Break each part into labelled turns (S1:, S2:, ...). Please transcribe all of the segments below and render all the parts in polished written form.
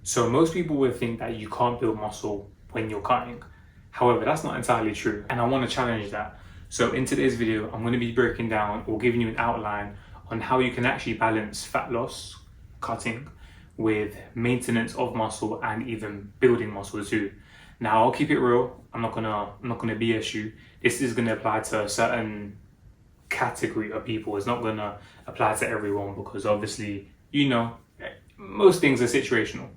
S1: So most people would think that you can't build muscle when you're cutting. However, that's not entirely true, and I want to challenge that. So in today's video, I'm going to be breaking down or giving you an outline on how you can actually balance fat loss, cutting, with maintenance of muscle and even building muscle too. Now, I'll keep it real. I'm not gonna BS you. This is gonna apply to a certain category of people. It's not gonna apply to everyone because obviously, most things are situational.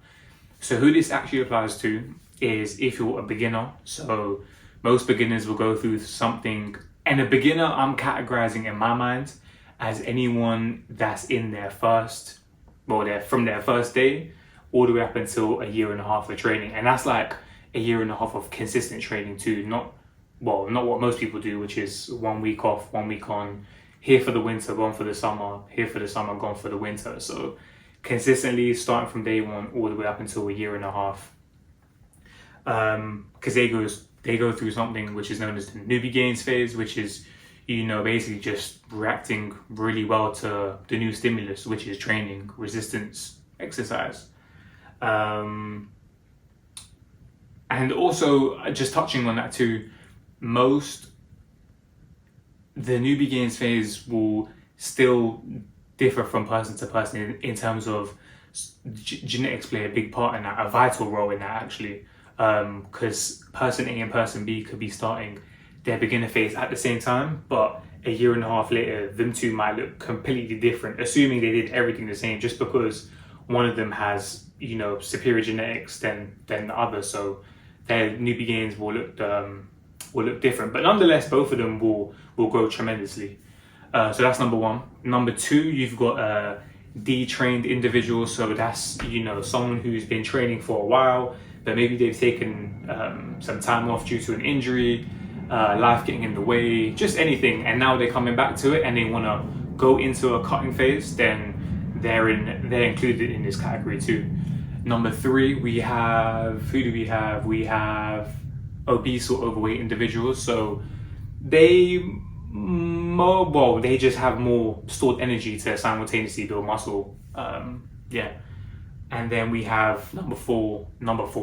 S1: So who this actually applies to is if you're a beginner. So most beginners will go through something, and a beginner I'm categorizing in my mind as anyone that's in their first, they're from their first day all the way up until a year and a half of training. And that's like a year and a half of consistent training too, not what most people do, which is 1 week off, 1 week on, here for the winter, gone for the summer, here for the summer, gone for the winter. So consistently starting from day one all the way up until a year and a half. Because they go through something which is known as the newbie gains phase, which is, basically just reacting really well to the new stimulus, which is training, resistance, exercise. And also, just touching on that too, the newbie gains phase will still differ from person to person in terms of genetics play a big part in that, a vital role in that actually, because person A and person B could be starting their beginner phase at the same time, but a year and a half later, them two might look completely different, assuming they did everything the same, just because one of them has, superior genetics than the other. So their newbie gains will look different, but nonetheless, both of them will grow tremendously. So that's number one. Number two, you've got a detrained individual. So that's, someone who's been training for a while, but maybe they've taken some time off due to an injury, life getting in the way, just anything, and now they're coming back to it and they want to go into a cutting phase, then they're included in this category too. Number three, we have obese or overweight individuals. So they just have more stored energy to simultaneously build muscle. And then we have number four,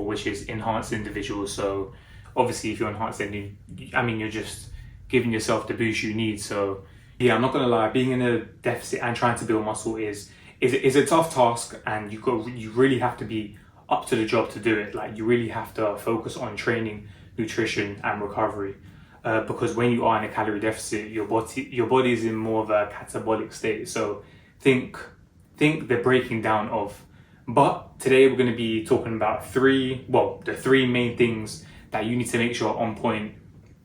S1: which is enhanced individuals. So obviously, if you're enhanced, then you're just giving yourself the boost you need. So yeah, I'm not gonna lie, being in a deficit and trying to build muscle is a tough task, and you really have to be up to the job to do it. Like, you really have to focus on training, nutrition, and recovery. Because when you are in a calorie deficit, your body is in more of a catabolic state. So think the breaking down of. But today we're going to be talking about the three main things that you need to make sure are on point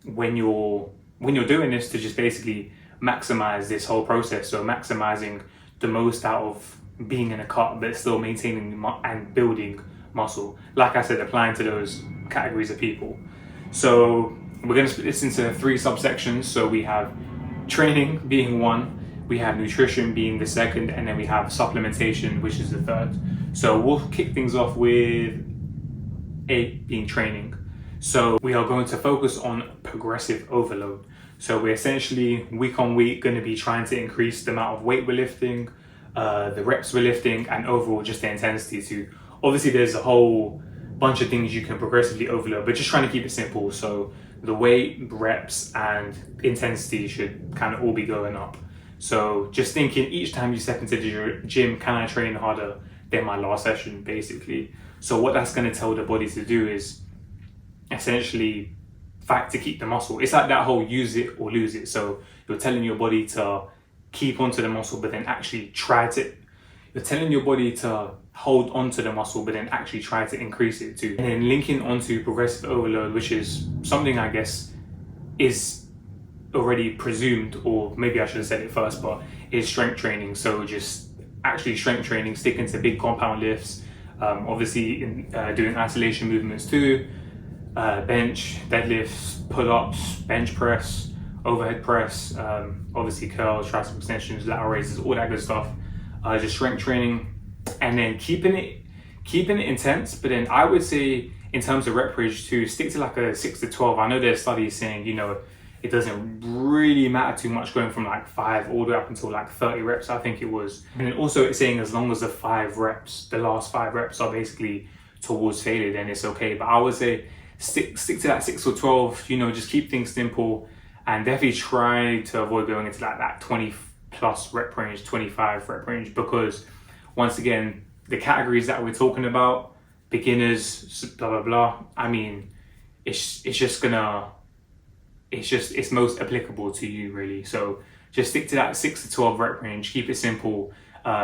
S1: when you're doing this, to just basically maximize this whole process. So maximizing the most out of being in a cut, but still maintaining and building muscle. Like I said, applying to those categories of people. So we're going to split this into three subsections. So we have training being one, we have nutrition being the second, and then we have supplementation, which is the third. So we'll kick things off with being training. So we are going to focus on progressive overload. So we're essentially week on week going to be trying to increase the amount of weight we're lifting, the reps we're lifting, and overall just the intensity too. Obviously there's a whole bunch of things you can progressively overload, but just trying to keep it simple. So the weight, reps, and intensity should kind of all be going up. So just thinking each time you step into the gym, can I train harder than my last session, basically? So what that's going to tell the body to do is essentially fight to keep the muscle. It's like that whole use it or lose it. So you're telling your body to keep onto the muscle, but then actually you're telling your body to hold onto the muscle, but then actually try to increase it too. And then linking onto progressive overload, which is something I guess is already presumed, or maybe I should have said it first, but is strength training. So just actually strength training, sticking to big compound lifts, obviously doing isolation movements too, bench, deadlifts, pull-ups, bench press, overhead press, obviously curls, tricep extensions, lateral raises, all that good stuff. Just strength training, and then keeping it intense. But then I would say in terms of rep range to stick to like a 6 to 12. I know there's studies saying it doesn't really matter too much going from like 5 all the way up until like 30 reps, I think it was. And then also it's saying as long as the last 5 reps are basically towards failure, then it's okay. But I would say stick to that 6 or 12, just keep things simple, and definitely try to avoid going into like that 20 plus rep range, 25 rep range, because once again, the categories that we're talking about, beginners, blah, blah, blah, I mean, it's most applicable to you really. So just stick to that 6 to 12 rep range, keep it simple,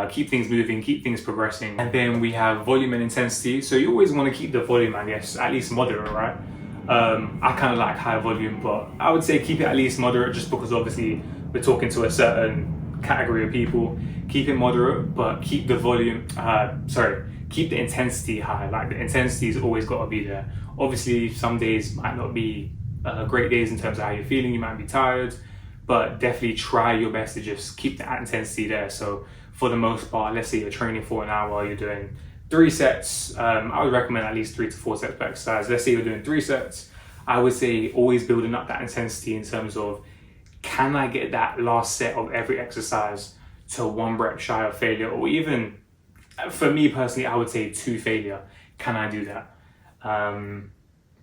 S1: keep things moving, keep things progressing. And then we have volume and intensity. So you always want to keep the volume, I guess, at least moderate, right? I kind of like high volume, but I would say keep it at least moderate, just because obviously we're talking to a certain category of people. Keep it moderate, but keep the volume, keep the intensity high. Like the intensity's always got to be there. Obviously, some days might not be great days in terms of how you're feeling. You might be tired, but definitely try your best to just keep that intensity there. So for the most part, let's say you're training for an hour, you're doing 3 sets. I would recommend at least 3 to 4 sets per exercise. Let's say you're doing 3 sets. I would say always building up that intensity in terms of, can I get that last set of every exercise to 1 rep shy of failure, or even, for me personally, I would say 2 failure. Can I do that?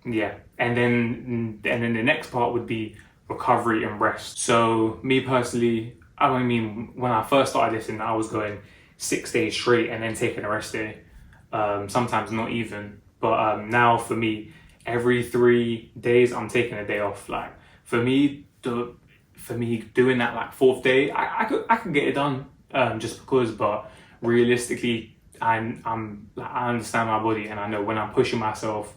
S1: Yeah. And then the next part would be recovery and rest. So me personally, I mean, when I first started this, and I was going 6 days straight and then taking a rest day, sometimes not even. But now for me, every 3 days I'm taking a day off. Like for me doing that like 4th day, I could get it done, just because. But realistically, I understand my body, and I know when I'm pushing myself.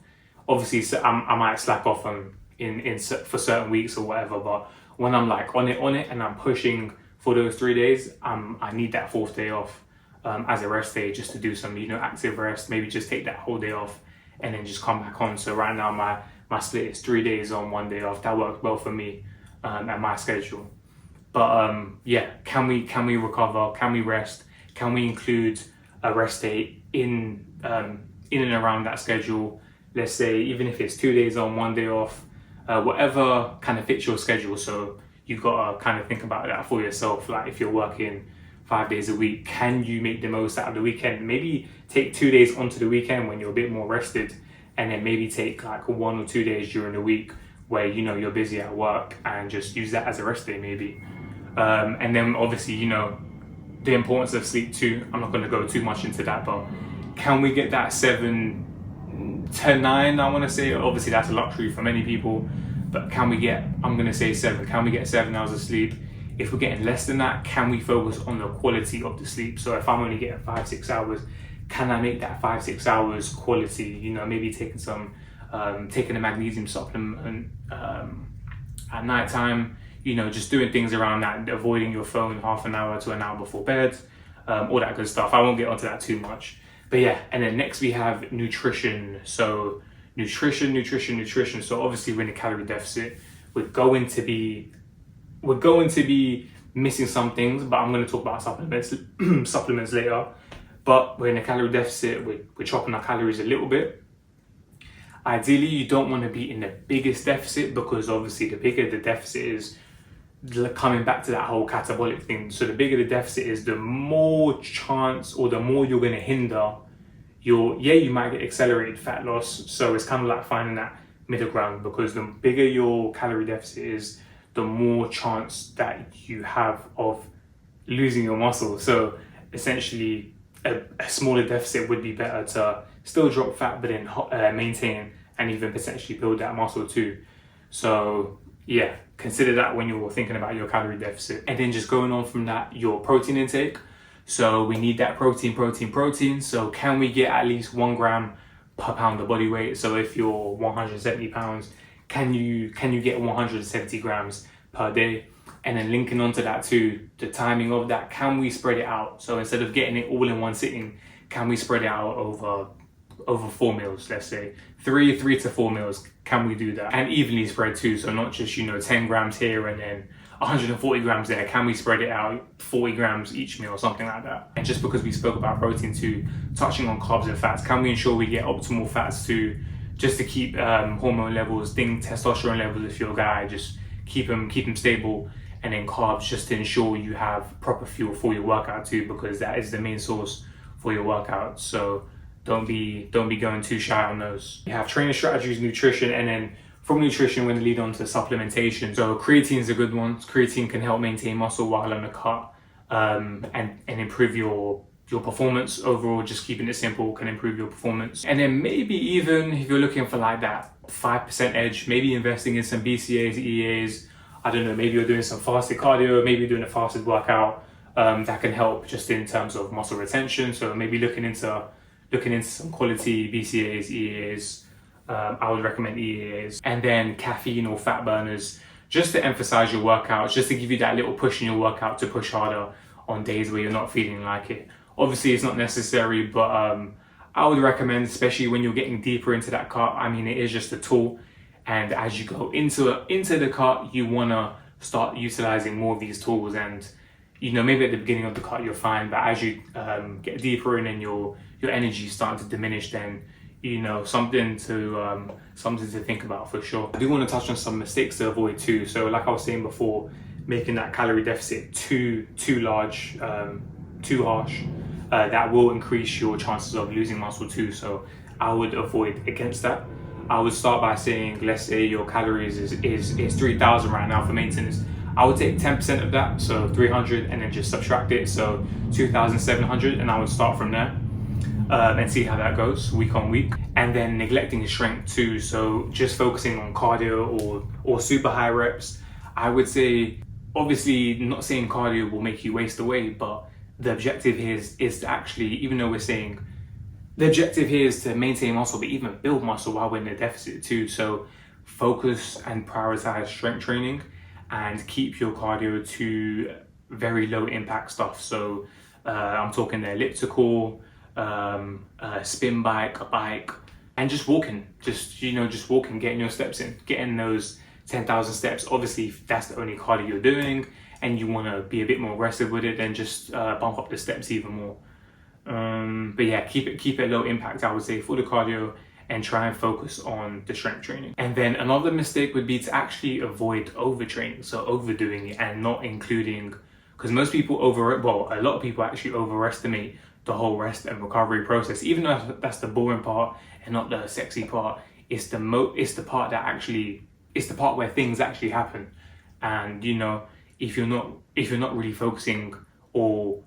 S1: Obviously, so I might slack off for certain weeks or whatever, but when I'm like on it and I'm pushing for those 3 days, I need that 4th day off as a rest day, just to do some active rest. Maybe just take that whole day off and then just come back on. So right now my split is 3 days on, 1 day off. That works well for me at my schedule. But yeah, can we recover? Can we rest? Can we include a rest day in and around that schedule? Let's say even if it's 2 days on, 1 day off, whatever kind of fits your schedule. So you've got to kind of think about that for yourself. Like if you're working 5 days a week, can you make the most out of the weekend? Maybe take 2 days onto the weekend when you're a bit more rested, and then maybe take like 1 or 2 days during the week where you're busy at work, and just use that as a rest day maybe. And then obviously the importance of sleep too. I'm not going to go too much into that, but can we get that 7 to 9, I want to say? Obviously that's a luxury for many people, but I'm going to say 7. Can we get 7 hours of sleep? If we're getting less than that, can we focus on the quality of the sleep? So if I'm only getting 5-6 hours, can I make that 5-6 hours quality? Maybe taking a magnesium supplement at night time, just doing things around that, avoiding your phone half an hour to an hour before bed, all that good stuff. I won't get onto that too much. But yeah, and then next we have nutrition. So nutrition. So obviously we're in a calorie deficit. We're going to be missing some things, but I'm going to talk about supplements later. But we're in a calorie deficit. We're chopping our calories a little bit. Ideally, you don't want to be in the biggest deficit, because obviously the bigger the deficit is, coming back to that whole catabolic thing. So the bigger the deficit is, the more chance, or the more you're going to hinder you might get accelerated fat loss. So it's kind of like finding that middle ground, because the bigger your calorie deficit is, the more chance that you have of losing your muscle. So essentially a smaller deficit would be better to still drop fat, but then maintain and even potentially build that muscle too. So yeah, consider that when you're thinking about your calorie deficit. And then just going on from that, your protein intake. So we need that protein. So can we get at least 1 gram per pound of body weight? So if you're 170 pounds, can you get 170 grams per day? And then linking onto that too, the timing of that, can we spread it out? So instead of getting it all in one sitting, can we spread it out over 4 meals, let's say 3 to 4 meals? Can we do that? And evenly spread too, so not just 10 grams here and then 140 grams there. Can we spread it out 40 grams each meal, something like that? And just because we spoke about protein too, touching on carbs and fats, can we ensure we get optimal fats too, just to keep hormone levels, testosterone levels if you're a guy, just keep them stable, and then carbs just to ensure you have proper fuel for your workout too, because that is the main source for your workout. So don't be going too shy on those. You have training strategies, nutrition, and then from nutrition we're going to lead on to supplementation. So creatine is a good one. Creatine can help maintain muscle while on the cut, and improve your performance overall. Just keeping it simple can improve your performance. And then maybe even if you're looking for like that 5% edge, maybe investing in some BCAAs, EAAs. I don't know, maybe you're doing some fasted cardio, maybe you're doing a fasted workout, that can help just in terms of muscle retention. So maybe looking into some quality BCAAs, EAAs. I would recommend EAAs. And then caffeine or fat burners, just to emphasize your workouts, just to give you that little push in your workout to push harder on days where you're not feeling like it. Obviously it's not necessary, but I would recommend, especially when you're getting deeper into that cut. I mean, it is just a tool, and as you go into the cut, you want to start utilizing more of these tools. And you know, maybe at the beginning of the cut you're fine, but as you get deeper in and your energy is starting to diminish, then you know, something to think about for sure. I do want to touch on some mistakes to avoid too. So like I was saying before, making that calorie deficit too large, too harsh, that will increase your chances of losing muscle too. So I would avoid against that. I would start by saying, let's say your calories is 3,000 right now for maintenance. I would take 10% of that, so 300, and then just subtract it, so 2,700, and I would start from there. And see how that goes week on week. And then neglecting strength too, so just focusing on cardio or super high reps. I would say, obviously not saying cardio will make you waste away, but the objective here is to actually, even though we're saying the objective here is to maintain muscle, but even build muscle while we're in a deficit too. So focus and prioritize strength training and keep your cardio to very low impact stuff. So I'm talking the elliptical, spin bike, a bike, and just walking, just walking, getting your steps in, getting those 10,000 steps. Obviously, if that's the only cardio you're doing and you want to be a bit more aggressive with it, then just bump up the steps even more. But yeah, keep it low impact, I would say, for the cardio, and try and focus on the strength training. And then another mistake would be to actually avoid overtraining, so overdoing it and not including, because most people a lot of people actually overestimate the whole rest and recovery process. Even though that's the boring part and not the sexy part, it's the part that actually, it's the part where things actually happen. And you know, if you're not really focusing or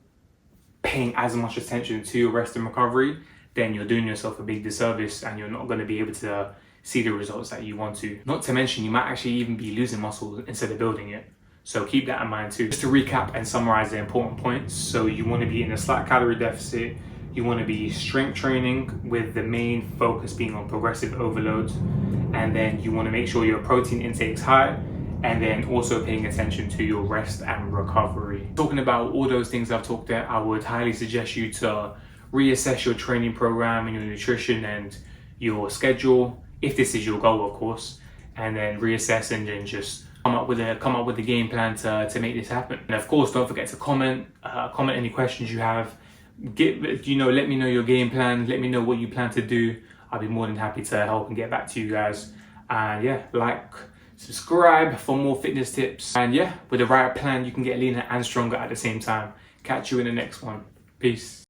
S1: paying as much attention to your rest and recovery, then you're doing yourself a big disservice, and you're not going to be able to see the results that you want to. Not to mention, you might actually even be losing muscle instead of building it. So keep that in mind too. Just to recap and summarize the important points. So you want to be in a slight calorie deficit. You want to be strength training with the main focus being on progressive overload. And then you want to make sure your protein intake is high, and then also paying attention to your rest and recovery. Talking about all those things I've talked about, I would highly suggest you to reassess your training program and your nutrition and your schedule, if this is your goal, of course, and then reassess and then just come up with a game plan to make this happen. And of course, don't forget to comment any questions you have. Let me know your game plan. Let me know what you plan to do. I'll be more than happy to help and get back to you guys. And yeah, like, subscribe for more fitness tips. And yeah, with the right plan, you can get leaner and stronger at the same time. Catch you in the next one. Peace.